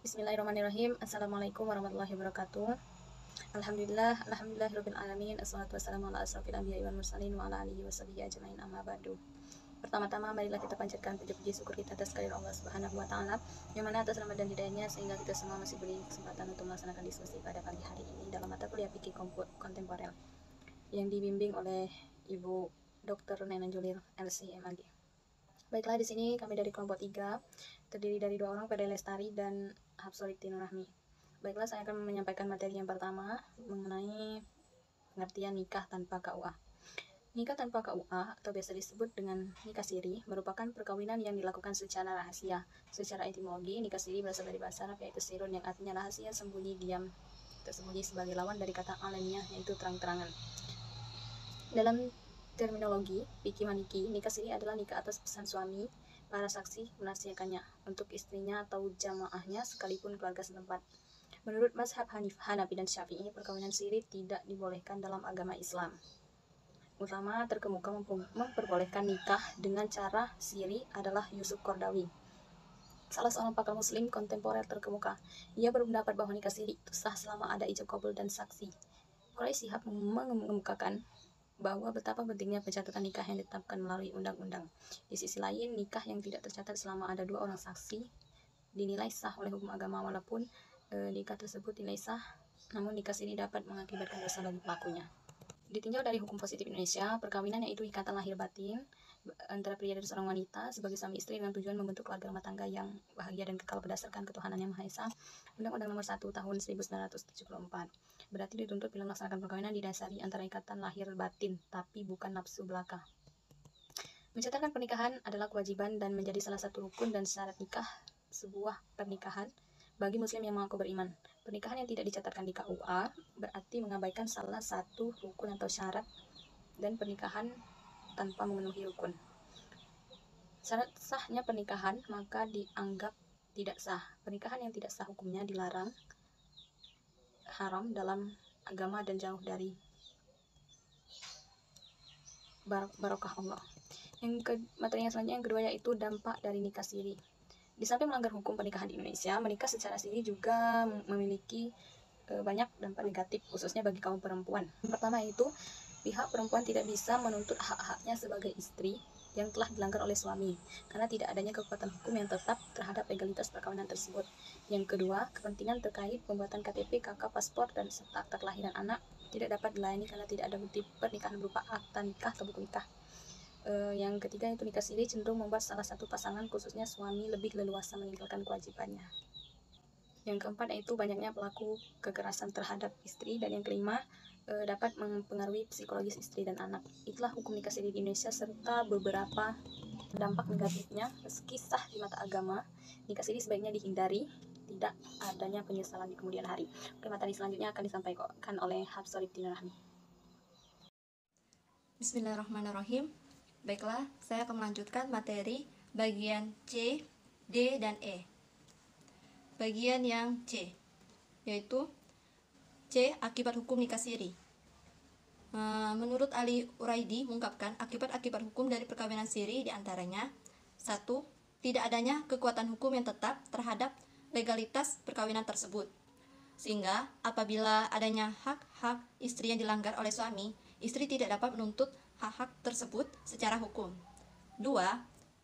Bismillahirrahmanirrahim. Assalamualaikum warahmatullahi wabarakatuh. Alhamdulillahirabbil alamin. Assalatu wassalamu ala asrofil anbiya'i wal mursalin wa ala alihi washabihi ajmain, amma ba'du. Pertama-tama marilah kita panjatkan puji-puji syukur kita atas kehadirat Allah Subhanahu wa taala, yang mana atas rahmat dan hidayahnya sehingga kita semua masih beri kesempatan untuk melaksanakan diskusi pada pagi hari ini dalam mata kuliah fikih kontemporer yang dibimbing oleh Ibu Dr. Nena Julir LC.MAG. Baiklah, di sini kami dari kelompok 3 terdiri dari 2 orang, Fede Lestari dan Hapsolik Tino Rahmi. Baiklah, saya akan menyampaikan materi yang pertama mengenai pengertian nikah tanpa KUA. Nikah tanpa KUA atau biasa disebut dengan nikah siri merupakan perkawinan yang dilakukan secara rahasia. Secara etimologi, nikah siri berasal dari bahasa Arab yaitu sirun yang artinya rahasia, sembunyi, diam, tersembunyi sebagai lawan dari kata alaniyah yaitu terang-terangan. Dalam terminologi fikih Maliki, nikah siri adalah nikah atas pesan suami. Para saksi menasihatkannya untuk istrinya atau jamaahnya sekalipun keluarga setempat. Menurut mazhab Hanafi dan Syafi'i, perkawinan siri tidak dibolehkan dalam agama Islam. Utama terkemuka memperbolehkan nikah dengan cara siri adalah Yusuf Qaradawi, salah seorang pakar muslim kontemporer terkemuka. Ia berpendapat bahwa nikah siri itu sah selama ada ijab kabul dan saksi. Quraisy Shihab mengemukakan bahwa betapa pentingnya pencatatan nikah yang ditetapkan melalui undang-undang. Di sisi lain, nikah yang tidak tercatat selama ada 2 orang saksi dinilai sah oleh hukum agama. Walaupun nikah tersebut dinilai sah, namun nikah siri dapat mengakibatkan dosa bagi pelakunya. Ditinjau dari hukum positif Indonesia, perkawinan yaitu ikatan lahir batin antara pria dan seorang wanita sebagai suami istri dengan tujuan membentuk keluarga rumah tangga yang bahagia dan kekal berdasarkan ketuhanan yang Maha Esa. Undang-Undang Nomor 1 Tahun 1974. Berarti dituntut bila melaksanakan perkawinan didasari antara ikatan lahir batin, tapi bukan nafsu belaka. Mencatatkan pernikahan adalah kewajiban dan menjadi salah satu rukun dan syarat nikah sebuah pernikahan bagi muslim yang mengaku beriman. Pernikahan yang tidak dicatatkan di KUA berarti mengabaikan salah satu rukun atau syarat, dan pernikahan tanpa memenuhi rukun. Syarat sahnya pernikahan maka dianggap tidak sah. Pernikahan yang tidak sah hukumnya dilarang, haram dalam agama dan jauh dari barokah Allah. Materi yang selanjutnya yang kedua yaitu dampak dari nikah siri. Di samping melanggar hukum pernikahan di Indonesia, menikah secara siri juga memiliki banyak dampak negatif, khususnya bagi kaum perempuan. Pertama yaitu pihak perempuan tidak bisa menuntut hak-haknya sebagai istri yang telah dilanggar oleh suami, karena tidak adanya kekuatan hukum yang tetap terhadap legalitas perkawinan tersebut. Yang kedua, kepentingan terkait pembuatan KTP, KK, paspor, dan serta akta kelahiran anak tidak dapat dilayani karena tidak ada bukti pernikahan berupa akta nikah atau buku nikah. Yang ketiga itu nikah siri cenderung membuat salah satu pasangan, khususnya suami, lebih leluasa meninggalkan kewajibannya. Yang keempat yaitu banyaknya pelaku kekerasan terhadap istri, dan yang kelima dapat mempengaruhi psikologis istri dan anak. Itulah hukum nikah siri di Indonesia serta beberapa dampak negatifnya. Meski sah di mata agama, nikah siri sebaiknya dihindari, tidak adanya penyesalan di kemudian hari. Oke, materi selanjutnya akan disampaikan oleh Hapsolik Tino Rahmi. Bismillahirrahmanirrahim. Baiklah, saya akan melanjutkan materi bagian C, D, dan E. Bagian yang C, yaitu C. Akibat hukum nikah siri. Menurut Ali Uraidi mengungkapkan akibat-akibat hukum dari perkawinan siri diantaranya: 1. Tidak adanya kekuatan hukum yang tetap terhadap legalitas perkawinan tersebut, sehingga apabila adanya hak-hak istri yang dilanggar oleh suami, istri tidak dapat menuntut hak-hak tersebut secara hukum. 2.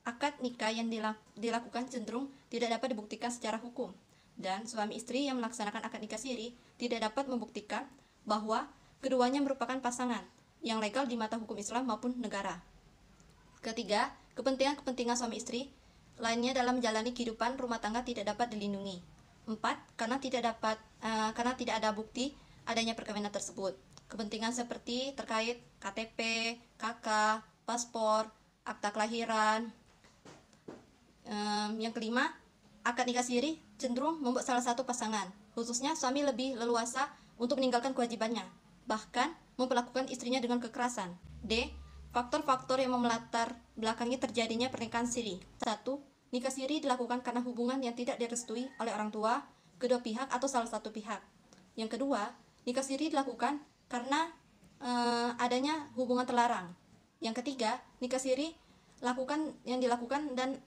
Akad nikah yang dilakukan cenderung tidak dapat dibuktikan secara hukum, dan suami istri yang melaksanakan akad nikah siri tidak dapat membuktikan bahwa keduanya merupakan pasangan yang legal di mata hukum Islam maupun negara. Ketiga, kepentingan suami istri lainnya dalam menjalani kehidupan rumah tangga tidak dapat dilindungi. 4. Karena tidak ada bukti adanya perkawinan tersebut. Kepentingan seperti terkait KTP, KK, paspor, akta kelahiran. Yang kelima, akad nikah siri cenderung membuat salah satu pasangan, khususnya suami, lebih leluasa untuk meninggalkan kewajibannya, bahkan memperlakukan istrinya dengan kekerasan. D. Faktor-faktor yang melatar belakangi terjadinya pernikahan siri. 1. Nikah siri dilakukan karena hubungan yang tidak direstui oleh orang tua, kedua pihak, atau salah satu pihak. Yang kedua, nikah siri dilakukan karena adanya hubungan terlarang. Yang ketiga, nikah siri dilakukan dan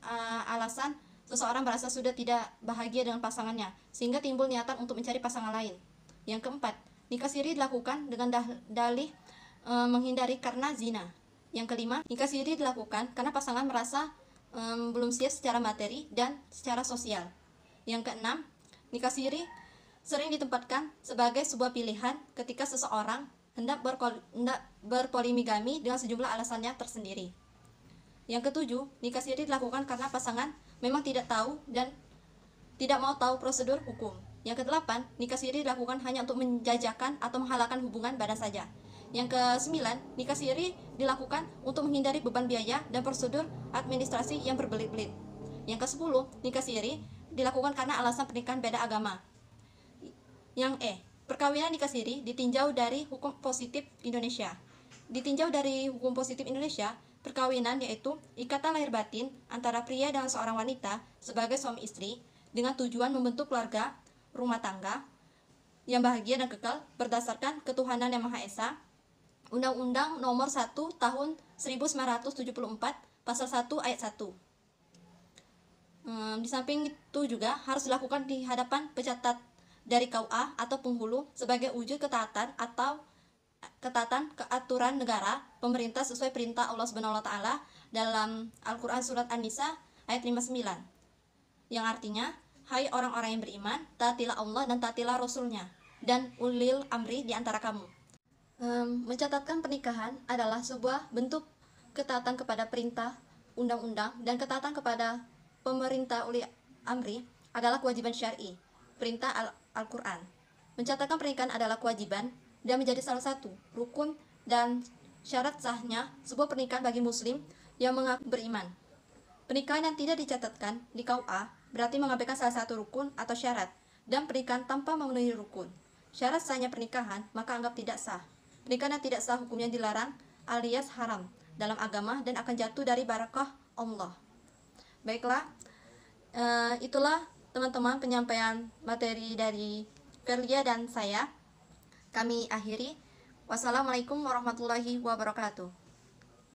alasan seseorang merasa sudah tidak bahagia dengan pasangannya, sehingga timbul niatan untuk mencari pasangan lain. Yang keempat, nikah siri dilakukan dengan dalih menghindari karena zina. Yang kelima, nikah siri dilakukan karena pasangan merasa belum siap secara materi dan secara sosial. Yang keenam, nikah siri sering ditempatkan sebagai sebuah pilihan ketika seseorang hendak berpoligami dengan sejumlah alasannya tersendiri. Yang ketujuh, nikah siri dilakukan karena pasangan memang tidak tahu dan tidak mau tahu prosedur hukum. Yang kedelapan, nikah siri dilakukan hanya untuk menjajakan atau menghalalkan hubungan badan saja. Yang kesembilan, nikah siri dilakukan untuk menghindari beban biaya dan prosedur administrasi yang berbelit-belit. Yang kesepuluh, nikah siri dilakukan karena alasan pernikahan beda agama. Yang perkawinan nikah siri ditinjau dari hukum positif Indonesia. Ditinjau dari hukum positif Indonesia, perkawinan yaitu ikatan lahir batin antara pria dan seorang wanita sebagai suami istri dengan tujuan membentuk keluarga rumah tangga yang bahagia dan kekal berdasarkan ketuhanan yang Maha Esa. Undang-Undang Nomor 1 Tahun 1974 Pasal 1 Ayat 1. Di samping itu juga harus dilakukan di hadapan pecatat dari KUA atau penghulu sebagai wujud ketaatan keaturan negara pemerintah sesuai perintah Allah Subhanahu wa taala dalam Al-Qur'an surat An-Nisa ayat 59. Yang artinya, hai orang-orang yang beriman, taatilah Allah dan taatilah Rasulnya dan ulil amri di antara kamu. Mencatatkan pernikahan adalah sebuah bentuk ketaatan kepada perintah undang-undang dan ketaatan kepada pemerintah ulil amri adalah kewajiban syar'i, perintah Al-Quran. Mencatatkan pernikahan adalah kewajiban dan menjadi salah satu rukun dan syarat sahnya sebuah pernikahan bagi muslim yang mengaku beriman. Pernikahan yang tidak dicatatkan di KUA berarti mengabaikan salah satu rukun atau syarat, dan pernikahan tanpa memenuhi rukun syarat sahnya pernikahan maka anggap tidak sah. Pernikahan yang tidak sah hukumnya dilarang alias haram dalam agama dan akan jatuh dari barakah Allah. Baiklah, itulah teman-teman penyampaian materi dari Verlia dan saya. Kami akhiri. Wassalamualaikum warahmatullahi wabarakatuh.